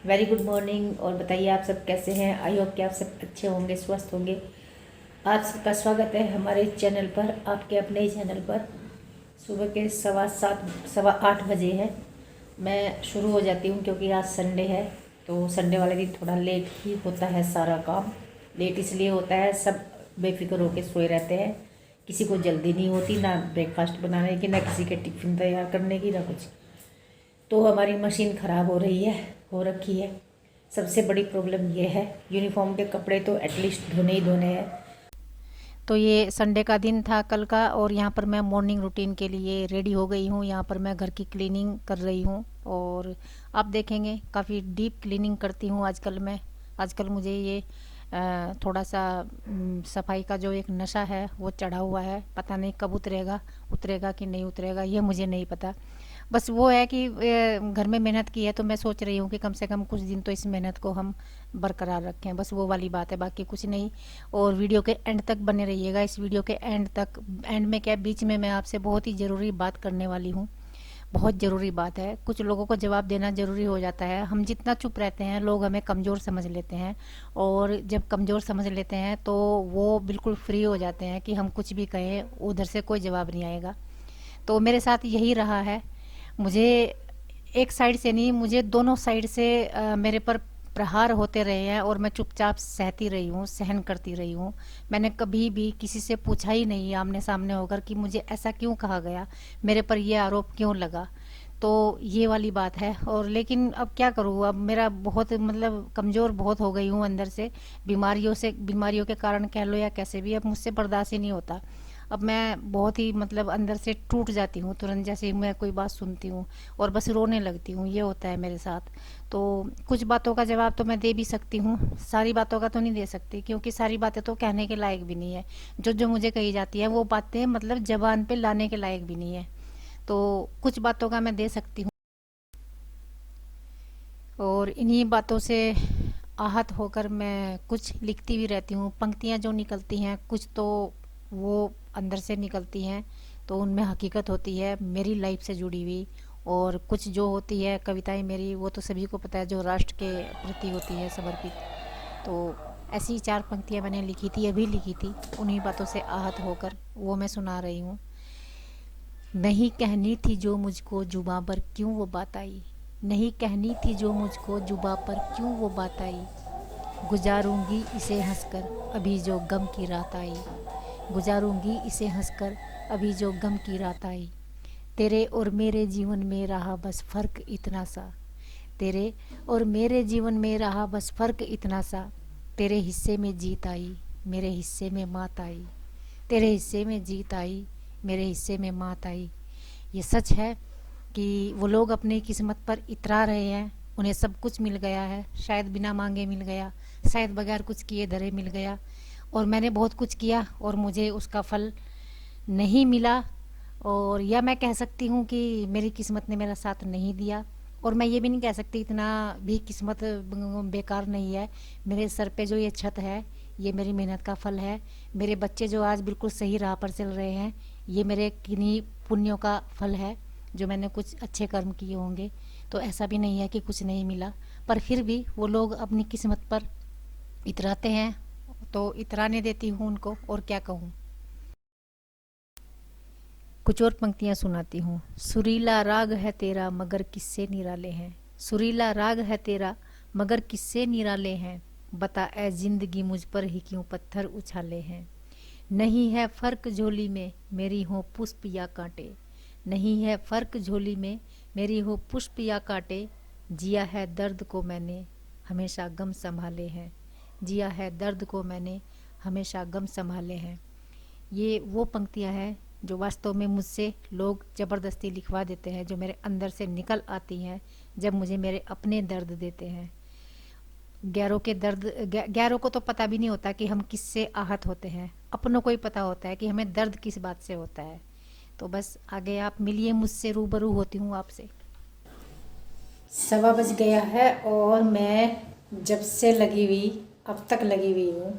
Very good morning. और बताइए आप सब कैसे हैं। आई होप कि आप सब अच्छे होंगे, स्वस्थ होंगे। आप सबका स्वागत है हमारे चैनल पर, आपके अपने ही चैनल पर। सुबह के 7:15 है। मैं शुरू हो जाती हूँ क्योंकि आज संडे है, तो संडे वाले दिन थोड़ा लेट ही होता है सारा काम। लेट इसलिए होता है, सब बेफिक्र होकर सोए रहते हैं। किसी को जल्दी नहीं होती, ना ब्रेकफास्ट बनाने की, ना किसी के टिफ़िन तैयार करने की, ना कुछ। तो हमारी मशीन ख़राब हो रही है, हो रखी है। सबसे बड़ी प्रॉब्लम ये है, यूनिफॉर्म के कपड़े तो एटलीस्ट धोने ही धोने हैं। तो ये संडे का दिन था कल का, और यहाँ पर मैं मॉर्निंग रूटीन के लिए रेडी हो गई हूँ। यहाँ पर मैं घर की क्लीनिंग कर रही हूँ, और आप देखेंगे काफ़ी डीप क्लीनिंग करती हूँ आजकल मैं। आजकल मुझे ये थोड़ा सा सफाई का जो एक नशा है वो चढ़ा हुआ है। पता नहीं कब उतरेगा, उतरेगा कि नहीं उतरेगा ये मुझे नहीं पता। बस वो है कि घर में मेहनत की है, तो मैं सोच रही हूँ कि कम से कम कुछ दिन तो इस मेहनत को हम बरकरार रखें, बस वो वाली बात है, बाकी कुछ नहीं। और वीडियो के एंड तक बने रहिएगा। इस वीडियो के एंड तक, एंड में क्या, बीच में मैं आपसे बहुत ही ज़रूरी बात करने वाली हूँ। बहुत ज़रूरी बात है। कुछ लोगों को जवाब देना ज़रूरी हो जाता है। हम जितना चुप रहते हैं, लोग हमें कमज़ोर समझ लेते हैं, और जब कमज़ोर समझ लेते हैं तो वो बिल्कुल फ्री हो जाते हैं कि हम कुछ भी कहें उधर से कोई जवाब नहीं आएगा। तो मेरे साथ यही रहा है। मुझे एक साइड से नहीं, मुझे दोनों साइड से मेरे पर प्रहार होते रहे हैं, और मैं चुपचाप सहती रही हूँ, सहन करती रही हूँ। मैंने कभी भी किसी से पूछा ही नहीं आमने सामने होकर कि मुझे ऐसा क्यों कहा गया, मेरे पर ये आरोप क्यों लगा। तो ये वाली बात है। और लेकिन अब क्या करूँ, अब मेरा बहुत मतलब कमज़ोर बहुत हो गई हूँ अंदर से, बीमारियों के कारण कह लो या कैसे भी, अब मुझसे बर्दाश्त ही नहीं होता। अब मैं बहुत ही मतलब अंदर से टूट जाती हूँ तुरंत, जैसे ही मैं कोई बात सुनती हूँ, और बस रोने लगती हूँ। ये होता है मेरे साथ। तो कुछ बातों का जवाब तो मैं दे भी सकती हूँ, सारी बातों का तो नहीं दे सकती, क्योंकि सारी बातें तो कहने के लायक भी नहीं है। जो जो मुझे कही जाती है वो बातें मतलब जबान पे लाने के लायक भी नहीं है। तो कुछ बातों का मैं दे सकती हूँ, और इन्हीं बातों से आहत होकर मैं कुछ लिखती भी रहती हूँ। पंक्तियाँ जो निकलती हैं कुछ तो वो अंदर से निकलती हैं, तो उनमें हकीकत होती है मेरी लाइफ से जुड़ी हुई। और कुछ जो होती है कविताएं मेरी, वो तो सभी को पता है, जो राष्ट्र के प्रति होती है समर्पित। तो ऐसी 4 पंक्तियाँ मैंने लिखी थी, अभी लिखी थी, उन्हीं बातों से आहत होकर वो मैं सुना रही हूँ। नहीं कहनी थी जो मुझको जुबां पर क्यों वो बात आई, नहीं कहनी थी जो मुझको जुबां पर क्यों वो बात आई। गुजारूंगी इसे हंसकर अभी जो गम की रात आई, गुजारूंगी इसे हंसकर अभी जो गम की रात आई। तेरे और मेरे जीवन में रहा बस फर्क इतना सा, तेरे और मेरे जीवन में रहा बस फर्क इतना सा। तेरे हिस्से में जीत आई, मेरे हिस्से में मात आई, तेरे हिस्से में जीत आई, मेरे हिस्से में मात आई। ये सच है कि वो लोग अपनी किस्मत पर इतरा रहे हैं, उन्हें सब कुछ मिल गया है, शायद बिना मांगे मिल गया, शायद बगैर कुछ किए धरे मिल गया। और मैंने बहुत कुछ किया और मुझे उसका फल नहीं मिला। और या मैं कह सकती हूँ कि मेरी किस्मत ने मेरा साथ नहीं दिया। और मैं ये भी नहीं कह सकती इतना भी किस्मत बेकार नहीं है। मेरे सर पे जो ये छत है, ये मेरी मेहनत का फल है। मेरे बच्चे जो आज बिल्कुल सही राह पर चल रहे हैं, ये मेरे किन्हीं पुण्यों का फल है, जो मैंने कुछ अच्छे कर्म किए होंगे। तो ऐसा भी नहीं है कि कुछ नहीं मिला, पर फिर भी वो लोग अपनी किस्मत पर इतराते हैं, तो इतराने देती हूँ उनको, और क्या कहूँ। कुछ और पंक्तियाँ सुनाती हूँ। सुरीला राग है तेरा मगर किस्से निराले हैं, सुरीला राग है तेरा मगर किस्से निराले हैं। बता ए जिंदगी मुझ पर ही क्यों पत्थर उछाले हैं। नहीं है फर्क झोली में मेरी हो पुष्प या कांटे, नहीं है फर्क झोली में मेरी हो पुष्प या कांटे। जिया है दर्द को मैंने हमेशा गम संभाले हैं, जिया है दर्द को मैंने हमेशा गम संभाले हैं। ये वो पंक्तियाँ हैं जो वास्तव में मुझसे लोग ज़बरदस्ती लिखवा देते हैं, जो मेरे अंदर से निकल आती हैं जब मुझे मेरे अपने दर्द देते हैं। गैरों के दर्द, गैरों को तो पता भी नहीं होता कि हम किससे आहत होते हैं, अपनों को ही पता होता है कि हमें दर्द किस बात से होता है। तो बस आगे आप मिलिए मुझसे, रूबरू होती हूँ आपसे। 1:15 है, और मैं जब से लगी हुई, अब तक लगी हुई हूँ।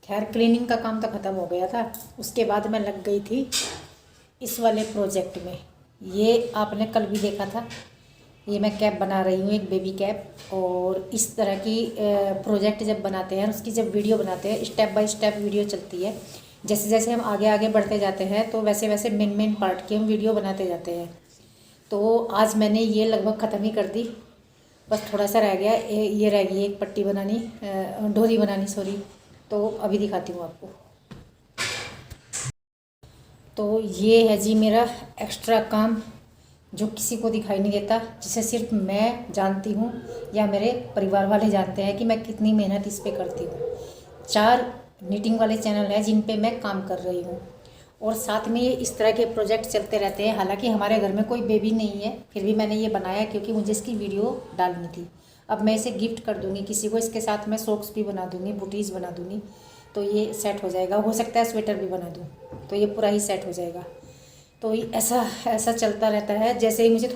खैर क्लीनिंग का काम तो ख़त्म हो गया था, उसके बाद मैं लग गई थी इस वाले प्रोजेक्ट में। ये आपने कल भी देखा था, ये मैं कैप बना रही हूँ, एक बेबी कैप। और इस तरह की प्रोजेक्ट जब बनाते हैं, उसकी जब वीडियो बनाते हैं, स्टेप बाय स्टेप वीडियो चलती है। जैसे जैसे हम आगे आगे बढ़ते जाते हैं तो वैसे वैसे मेन पार्ट की हम वीडियो बनाते जाते हैं। तो आज मैंने ये लगभग ख़त्म ही कर दी, बस थोड़ा सा रह गया। ये रह गई एक पट्टी बनानी, डोरी बनानी, सॉरी। तो अभी दिखाती हूँ आपको। तो ये है जी मेरा एक्स्ट्रा काम, जो किसी को दिखाई नहीं देता, जिसे सिर्फ मैं जानती हूँ या मेरे परिवार वाले जानते हैं कि मैं कितनी मेहनत इस पे करती हूँ। 4 नीटिंग वाले चैनल हैं जिन पे मैं काम कर रही हूँ, और साथ में ये इस तरह के प्रोजेक्ट चलते रहते हैं। हालांकि हमारे घर में कोई बेबी नहीं है, फिर भी मैंने ये बनाया क्योंकि मुझे इसकी वीडियो डालनी थी। अब मैं इसे गिफ्ट कर दूँगी किसी को, इसके साथ मैं सॉक्स भी बना दूँगी, बूटीज़ बना दूँगी, तो ये सेट हो जाएगा। हो सकता है स्वेटर भी बना दूँ, तो ये पूरा ही सेट हो जाएगा। तो ऐसा ऐसा चलता रहता है। जैसे ही मुझे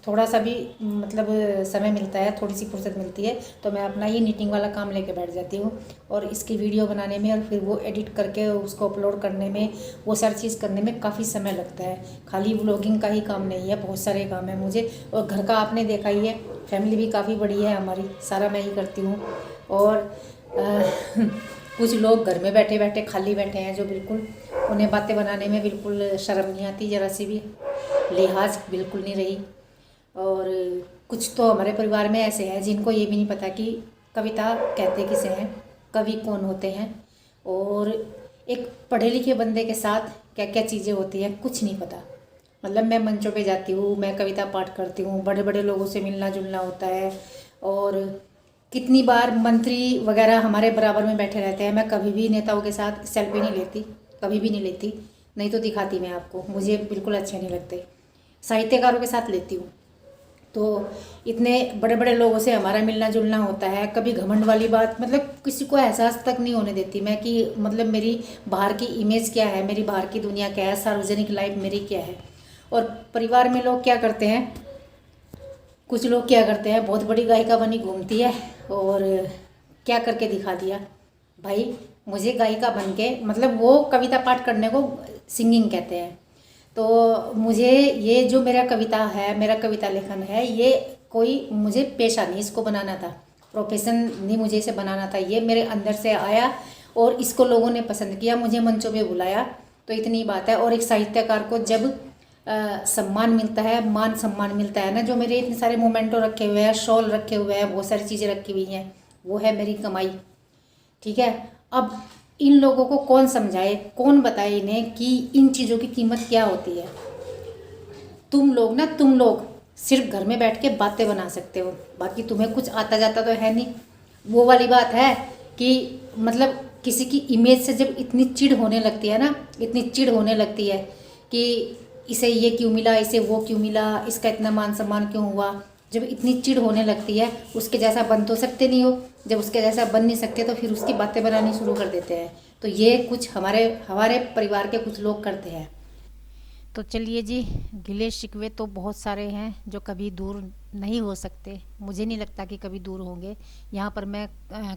थोड़ा सा भी मतलब समय मिलता है, थोड़ी सी फुर्सत मिलती है, तो मैं अपना ये नीटिंग वाला काम लेके बैठ जाती हूँ। और इसकी वीडियो बनाने में और फिर वो एडिट करके उसको अपलोड करने में, वो सारी चीज़ करने में काफ़ी समय लगता है। खाली व्लॉगिंग का ही काम नहीं है, बहुत सारे काम है मुझे। और घर का आपने देखा ही है, फैमिली भी काफ़ी बड़ी है हमारी, सारा मैं ही करती हूँ। और कुछ लोग घर में बैठे बैठे खाली बैठे हैं, जो बिल्कुल उन्हें बातें बनाने में बिल्कुल शर्म नहीं आती, ज़रा सी भी लिहाज बिल्कुल नहीं रही। और कुछ तो हमारे परिवार में ऐसे हैं जिनको ये भी नहीं पता कि कविता कहते किसे हैं, कवि कौन होते हैं, और एक पढ़े लिखे बंदे के साथ क्या क्या चीज़ें होती हैं, कुछ नहीं पता। मतलब मैं मंचों पे जाती हूँ, मैं कविता पाठ करती हूँ, बड़े बड़े लोगों से मिलना जुलना होता है। और कितनी बार मंत्री वगैरह हमारे बराबर में बैठे रहते हैं, मैं कभी भी नेताओं के साथ सेल्फी नहीं लेती, कभी भी नहीं लेती, नहीं तो दिखाती मैं आपको, मुझे बिल्कुल अच्छे नहीं लगते। साहित्यकारों के साथ लेती हूँ। तो इतने बड़े बड़े लोगों से हमारा मिलना जुलना होता है, कभी घमंड वाली बात, मतलब किसी को एहसास तक नहीं होने देती मैं कि मतलब मेरी बाहर की इमेज क्या है, मेरी बाहर की दुनिया क्या है, सार्वजनिक लाइफ मेरी क्या है। और परिवार में लोग क्या करते हैं, कुछ लोग क्या करते हैं, बहुत बड़ी गायिका बनी घूमती है और क्या करके दिखा दिया। भाई मुझे गायिका बन के, मतलब वो कविता पाठ करने को सिंगिंग कहते हैं। तो मुझे ये जो मेरा कविता है, मेरा कविता लेखन है, ये कोई मुझे पेशा नहीं इसको बनाना था, प्रोफेशन नहीं मुझे इसे बनाना था। ये मेरे अंदर से आया और इसको लोगों ने पसंद किया, मुझे मंचों पे बुलाया, तो इतनी बात है। और एक साहित्यकार को जब सम्मान मिलता है, मान सम्मान मिलता है ना, जो मेरे इतने सारे मोमेंटो रखे हुए हैं, शॉल रखे हुए हैं, बहुत सारी चीज़ें रखी हुई हैं, वो है मेरी कमाई। ठीक है। अब इन लोगों को कौन समझाए, कौन बताए इन्हें कि इन चीज़ों की कीमत क्या होती है। तुम लोग सिर्फ घर में बैठ के बातें बना सकते हो, बाकी तुम्हें कुछ आता जाता तो है नहीं। वो वाली बात है कि मतलब किसी की इमेज से जब इतनी चिढ़ होने लगती है ना, इतनी चिढ़ होने लगती है कि इसे ये क्यों मिला, इसे वो क्यों मिला, इसका इतना मान सम्मान क्यों हुआ, जब इतनी चिढ़ होने लगती है, उसके जैसा बन तो सकते नहीं हो, जब उसके जैसा बन नहीं सकते तो फिर उसकी बातें बनानी शुरू कर देते हैं। तो ये कुछ हमारे हमारे परिवार के कुछ लोग करते हैं। तो चलिए जी, गिले शिकवे तो बहुत सारे हैं जो कभी दूर नहीं हो सकते, मुझे नहीं लगता कि कभी दूर होंगे। यहाँ पर मैं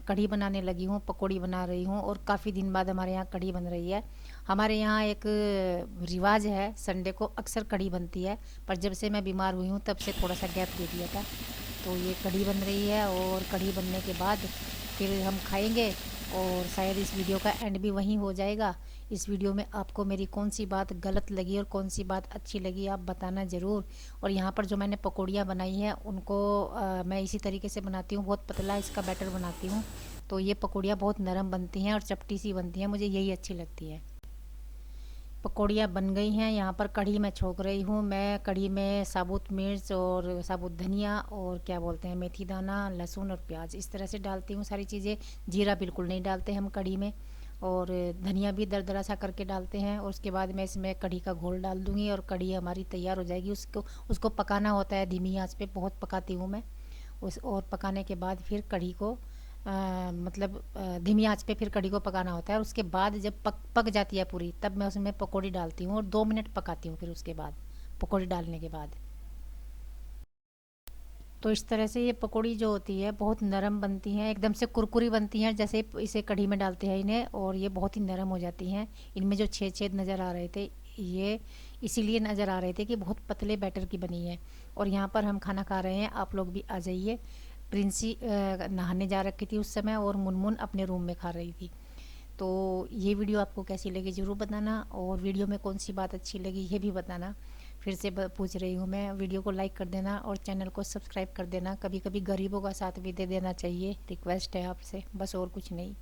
कढ़ी बनाने लगी हूँ, पकौड़ी बना रही हूँ, और काफ़ी दिन बाद हमारे यहाँ कढ़ी बन रही है। हमारे यहाँ एक रिवाज है, संडे को अक्सर कढ़ी बनती है, पर जब से मैं बीमार हुई हूँ तब से थोड़ा सा गैप दे दिया था। तो ये कढ़ी बन रही है, और कढ़ी बनने के बाद फिर हम खाएंगे, और शायद इस वीडियो का एंड भी वहीं हो जाएगा। इस वीडियो में आपको मेरी कौन सी बात गलत लगी और कौन सी बात अच्छी लगी आप बताना ज़रूर। और यहाँ पर जो मैंने पकौड़ियाँ बनाई हैं उनको मैं इसी तरीके से बनाती हूँ, बहुत पतला इसका बैटर बनाती हूँ। तो ये पकौड़ियाँ बहुत नरम बनती हैं और चपटी सी बनती हैं, मुझे यही अच्छी लगती है। पकौड़ियाँ बन गई हैं। यहाँ पर कढ़ी मैं छोंक रही हूँ। मैं कढ़ी में साबुत मिर्च और साबुत धनिया और क्या बोलते हैं मेथी दाना, लहसुन और प्याज इस तरह से डालती हूँ सारी चीज़ें। जीरा बिल्कुल नहीं डालते हम कढ़ी में, और धनिया भी दरदरा सा करके डालते हैं। और उसके बाद मैं इसमें कढ़ी का घोल डाल दूँगी और कढ़ी हमारी तैयार हो जाएगी। उसको पकाना होता है धीमी आंच पे, बहुत पकाती हूँ मैं उस, और पकाने के बाद फिर कढ़ी को धीमी आंच पे फिर कढ़ी को पकाना होता है। और उसके बाद जब पक जाती है पूरी, तब मैं उसमें पकौड़ी डालती हूँ और 2 मिनट पकाती हूँ। फिर उसके बाद पकौड़ी डालने के बाद, तो इस तरह से ये पकौड़ी जो होती है बहुत नरम बनती हैं, एकदम से कुरकुरी बनती हैं जैसे इसे कढ़ी में डालते हैं इन्हें, और ये बहुत ही नरम हो जाती हैं। इनमें जो छेद छेद नज़र आ रहे थे, ये इसीलिए नज़र आ रहे थे कि बहुत पतले बैटर की बनी है। और यहाँ पर हम खाना खा रहे हैं, आप लोग भी आ जाइए। प्रिंसी नहाने जा रखी थी उस समय और मुनमुन अपने रूम में खा रही थी। तो ये वीडियो आपको कैसी लगी ज़रूर बताना, और वीडियो में कौन सी बात अच्छी लगी ये भी बताना। फिर से पूछ रही हूँ मैं, वीडियो को लाइक कर देना और चैनल को सब्सक्राइब कर देना। कभी कभी गरीबों का साथ भी दे देना चाहिए, रिक्वेस्ट है आपसे, बस और कुछ नहीं।